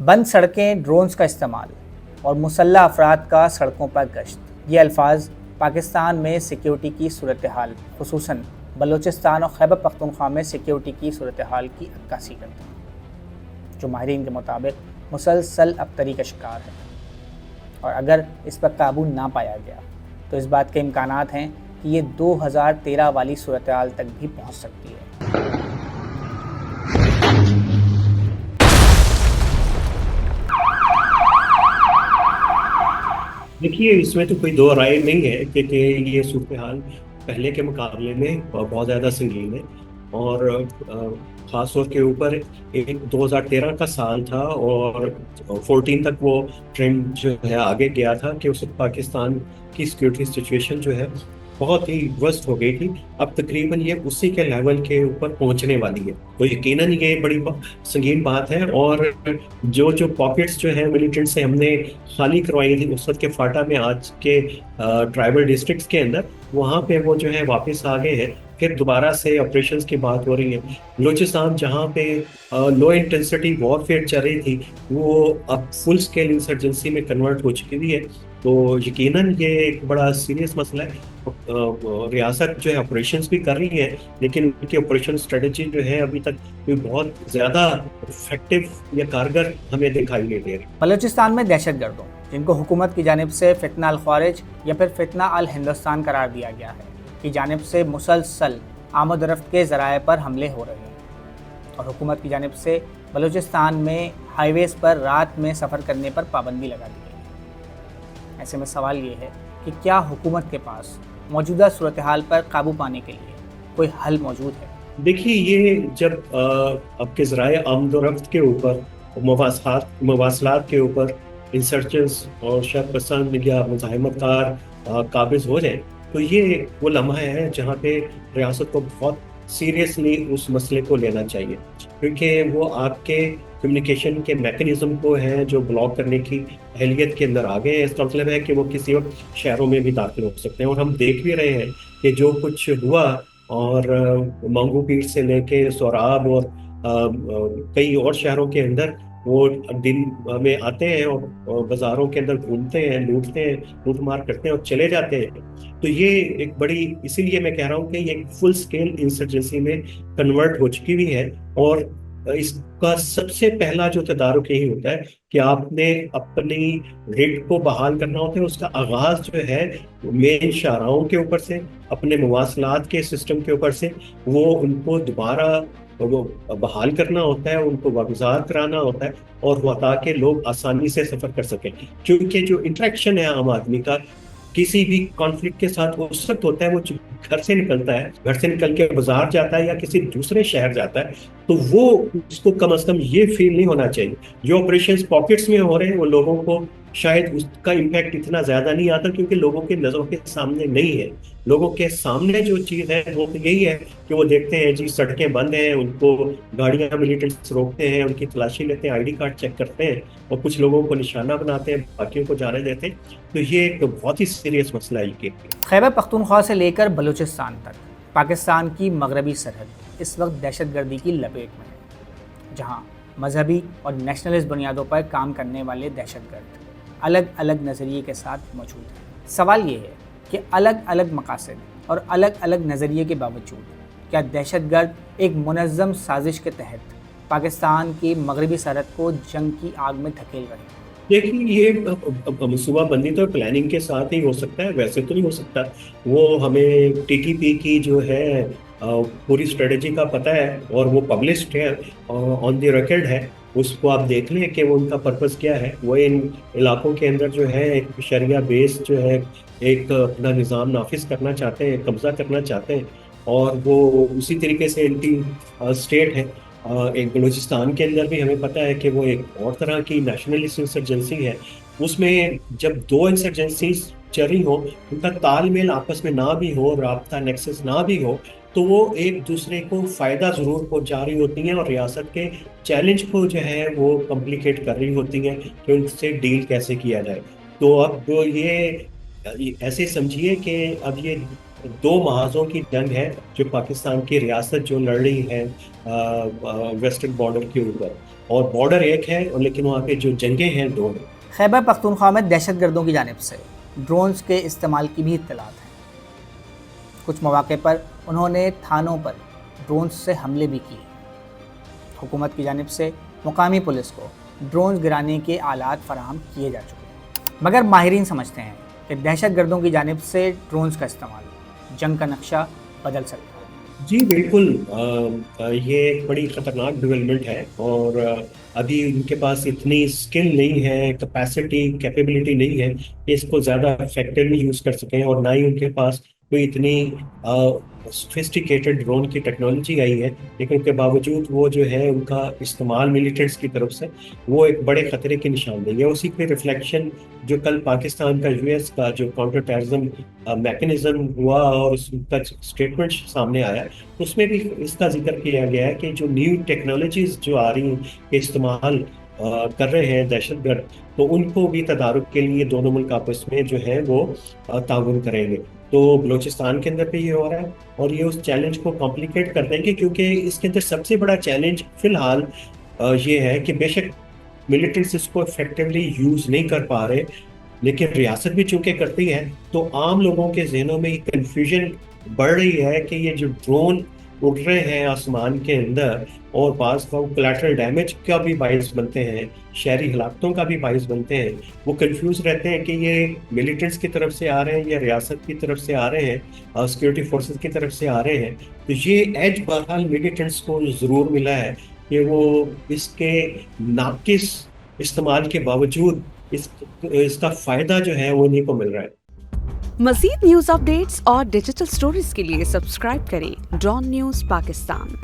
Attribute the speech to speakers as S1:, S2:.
S1: بند سڑکیں، ڈرونز کا استعمال اور مسلح افراد کا سڑکوں پر گشت، یہ الفاظ پاکستان میں سیکیورٹی کی صورتحال، خصوصاً بلوچستان اور خیبر پختونخوا میں سیکیورٹی کی صورتحال کی عکاسی کرتے ہیں، جو ماہرین کے مطابق مسلسل ابتری کا شکار ہے، اور اگر اس پر قابو نہ پایا گیا تو اس بات کے امکانات ہیں کہ یہ 2013 والی صورتحال تک بھی پہنچ سکتی ہے۔
S2: دیکھیے، اس میں تو کوئی دو رائے نہیں ہے کہ یہ صورتحال پہلے کے مقابلے میں بہت زیادہ سنگین ہے، اور خاص طور کے اوپر 2013 کا سال تھا اور 14 تک وہ ٹرینڈ جو ہے آگے گیا تھا کہ اس وقت پاکستان کی سیکیورٹی سچویشن جو ہے بہت ہی ورسٹ ہو گئی تھی۔ اب تقریباً یہ اسی کے لیول کے اوپر پہنچنے والی ہے، تو یقیناً یہ بڑی سنگین بات ہے۔ اور جو پاکٹس جو ہیں ملیٹنٹ سے ہم نے خالی کروائی تھی اس وقت کے فاٹا میں، آج کے ٹرائبل ڈسٹرکٹس کے اندر، وہاں پہ وہ جو ہے واپس آ گئے ہیں۔ پھر دوبارہ سے آپریشنز کی بات ہو رہی ہے۔ بلوچستان جہاں پہ لو انٹینسٹی وار فیئر چل رہی تھی، وہ اب فل اسکیل انسرجنسی میں کنورٹ ہو چکی ہوئی ہے، تو یقیناً یہ ایک بڑا سیریس مسئلہ ہے۔ ریاست جو ہے آپریشنز بھی کر رہی ہے، لیکن ان کی آپریشن اسٹریٹجی جو ہے ابھی تک کوئی بہت زیادہ افیکٹو یا کارگر ہمیں دکھائی نہیں دے رہی۔
S1: بلوچستان میں دہشت گردوں، جن کو حکومت کی جانب سے فتنہ الخوارج یا پھر فتنہ الہندوستان قرار دیا گیا ہے، کی جانب سے مسلسل آمد و رفت کے ذرائع پر حملے ہو رہے ہیں، اور حکومت کی جانب سے بلوچستان میں ہائی ویز پر رات میں سفر کرنے پر پابندی لگا دی گئی ہے۔ ایسے میں سوال یہ ہے کہ کیا حکومت کے پاس موجودہ صورتحال پر قابو پانے کے لیے کوئی حل موجود ہے؟
S2: دیکھیے، یہ جب اب کے ذرائع آمد و رفت کے اوپر، مواصلات کے اوپر انسرجنس اور شر پسند یا مزاحمت کار قابض ہو جائیں، تو یہ وہ لمحہ ہے جہاں پہ ریاست کو بہت سیریسلی اس مسئلے کو لینا چاہیے، کیونکہ وہ آپ کے کمیونیکیشن کے میکنزم کو ہیں جو بلاک کرنے کی اہلیت کے اندر آ گئے ہیں۔ اس کا مطلب ہے کہ وہ کسی وقت شہروں میں بھی داخل ہو سکتے ہیں، اور ہم دیکھ بھی رہے ہیں کہ جو کچھ ہوا، اور مانگو پیر سے لے کے سوراب اور کئی اور شہروں کے اندر وہ دن میں آتے ہیں اور بازاروں کے اندر گھومتے ہیں، لوٹتے ہیں، لوٹ مار کرتے ہیں اور چلے جاتے ہیں۔ تو یہ ایک بڑی، اسی لیے میں کہہ رہا ہوں کہ یہ ایک فل سکیل انسرجنسی میں کنورٹ ہو چکی ہوئی ہے، اور اس کا سب سے پہلا جو تدارک یہی ہوتا ہے کہ آپ نے اپنی ریٹ کو بحال کرنا ہوتا ہے۔ اس کا آغاز جو ہے مین شاہراہوں کے اوپر سے، اپنے مواصلات کے سسٹم کے اوپر سے، وہ ان کو دوبارہ وہ بحال کرنا ہوتا ہے، ان کو واگزار کرانا ہوتا ہے، اور وہ تاکہ لوگ آسانی سے سفر کر سکیں، کیونکہ جو انٹریکشن ہے عام آدمی کا کسی بھی کانفلکٹ کے ساتھ اس وقت ہوتا ہے، وہ گھر سے نکلتا ہے، گھر سے نکل کے بازار جاتا ہے یا کسی دوسرے شہر جاتا ہے، تو وہ اس کو کم از کم یہ فیل نہیں ہونا چاہیے۔ جو آپریشنز پاکٹس میں ہو رہے ہیں، وہ لوگوں کو شاید اس کا امپیکٹ اتنا زیادہ نہیں آتا، کیونکہ لوگوں کے نظروں کے سامنے نہیں ہے۔ لوگوں کے سامنے جو چیز ہے وہ تو یہی ہے کہ وہ دیکھتے ہیں جی سڑکیں بند ہیں، ان کو گاڑیاں ملیٹنٹس روکتے ہیں، ان کی تلاشی لیتے ہیں، آئی ڈی کارڈ چیک کرتے ہیں، اور کچھ لوگوں کو نشانہ بناتے ہیں، باقیوں کو جانے دیتے ہیں۔ تو یہ ایک بہت ہی سیریس مسئلہ ہے یہ۔
S1: خیبر پختونخوا سے لے کر بلوچستان تک پاکستان کی مغربی سرحد اس وقت دہشت گردی کی لپیٹ میں ہے، جہاں مذہبی اور نیشنلسٹ بنیادوں پر کام کرنے والے دہشت گرد الگ الگ نظریے کے ساتھ موجود ہیں۔ سوال یہ ہے کہ الگ الگ مقاصد اور الگ الگ نظریے کے باوجود کیا دہشت گرد ایک منظم سازش کے تحت پاکستان کی مغربی سرحد کو جنگ کی آگ میں دھکیل رہے ہیں؟
S2: دیکھیے، یہ منصوبہ بندی تو پلاننگ کے ساتھ ہی ہو سکتا ہے، ویسے تو نہیں ہو سکتا۔ وہ ہمیں ٹی ٹی پی کی جو ہے پوری اسٹریٹجی کا پتہ ہے، اور وہ پبلشڈ ہے، آن دی ریکارڈ ہے۔ اس کو آپ دیکھ لیں کہ وہ ان کا پرپس کیا ہے۔ وہ ان علاقوں کے اندر جو ہے ایک شریعہ بیس جو ہے ایک اپنا نظام نافذ کرنا چاہتے ہیں، قبضہ کرنا چاہتے ہیں، اور وہ اسی طریقے سے اینٹی اسٹیٹ ہے۔ ایک بلوچستان کے اندر بھی ہمیں پتہ ہے کہ وہ ایک اور طرح کی نیشنلسٹ انسرجنسی ہے۔ اس میں جب دو انسرجنسیز چل رہی ہوں، ان کا تال میل آپس میں نہ بھی ہو، رابطہ نیکسس نہ بھی ہو، تو وہ ایک دوسرے کو فائدہ ضرور پہنچا رہی ہوتی ہیں، اور ریاست کے چیلنج کو جو ہے وہ کمپلیکیٹ کر رہی ہوتی ہیں کہ ان سے ڈیل کیسے کیا جائے۔ تو اب یہ ایسے سمجھیے کہ اب یہ دو محاذوں کی جنگ ہے جو پاکستان کی ریاست جو لڑ رہی ہے ویسٹرن بارڈر کے اوپر۔ اور بارڈر ایک ہے اور لیکن وہاں پہ جو جنگیں ہیں دو ہیں.
S1: خیبر پختونخوا میں دہشت گردوں کی جانب سے ڈرونز کے استعمال کی بھی اطلاعات ہیں. کچھ مواقع پر انہوں نے تھانوں پر ڈرونز سے حملے بھی کیے. حکومت کی جانب سے مقامی پولیس کو ڈرونز گرانے کے آلات فراہم کیے جا چکے ہیں، مگر ماہرین سمجھتے ہیں کہ دہشت گردوں کی جانب سے ڈرونز کا استعمال جنگ کا نقشہ بدل سکتا ہے.
S2: جی بالکل، یہ ایک بڑی خطرناک ڈیولپمنٹ ہے اور ابھی ان کے پاس اتنی اسکل نہیں ہے، کیپیسٹی کیپیبلٹی نہیں ہے کہ اس کو زیادہ افیکٹولی یوز کر سکیں، اور نہ ہی ان کے پاس کوئی اتنی سوفسٹیکیٹڈ ڈرون کی ٹیکنالوجی آئی ہے. لیکن کے باوجود وہ جو ہے ان کا استعمال ملیٹنٹس کی طرف سے وہ ایک بڑے خطرے کی نشاندہی ہے. اسی پہ ریفلیکشن جو کل پاکستان کا یو ایس کا جو کاؤنٹر ٹیررزم میکنزم ہوا اور اس کا اسٹیٹمنٹ سامنے آیا، اس میں بھی اس کا ذکر کیا گیا ہے کہ جو نیو ٹیکنالوجیز جو آ رہی ہیں کہ استعمال کر رہے ہیں دہشت گرد، تو ان کو بھی تدارک کے لیے دونوں ملک آپس میں جو ہے وہ تعاون کریں گے. تو بلوچستان کے اندر پہ یہ ہو رہا ہے اور یہ اس چیلنج کو کمپلیکیٹ کر دیں گے، کیونکہ اس کے اندر سب سے بڑا چیلنج فی الحال یہ ہے کہ بے شک ملیٹنٹس اس کو افیکٹولی یوز نہیں کر پا رہے، لیکن ریاست بھی چونکہ کرتی ہے تو عام لوگوں کے ذہنوں میں یہ کنفیوژن بڑھ رہی ہے کہ یہ جو ڈرون اڑ رہے ہیں آسمان کے اندر اور بعض کولیٹرل ڈیمیج کا بھی باعث بنتے ہیں، شہری ہلاکتوں کا بھی باعث بنتے ہیں، وہ کنفیوز رہتے ہیں کہ یہ ملیٹنٹس کی طرف سے آ رہے ہیں یا ریاست کی طرف سے آ رہے ہیں، سیکورٹی فورسز کی طرف سے آ رہے ہیں. تو یہ ایج بہرحال ملیٹنٹس کو ضرور ملا ہے کہ وہ اس کے ناقص استعمال کے باوجود اس کا فائدہ جو ہے وہ انہیں کو مل رہا ہے.
S3: مزید نیوز اپ ڈیٹس اور ڈیجیٹل سٹوریز کے لیے سبسکرائب کریں ڈان نیوز پاکستان.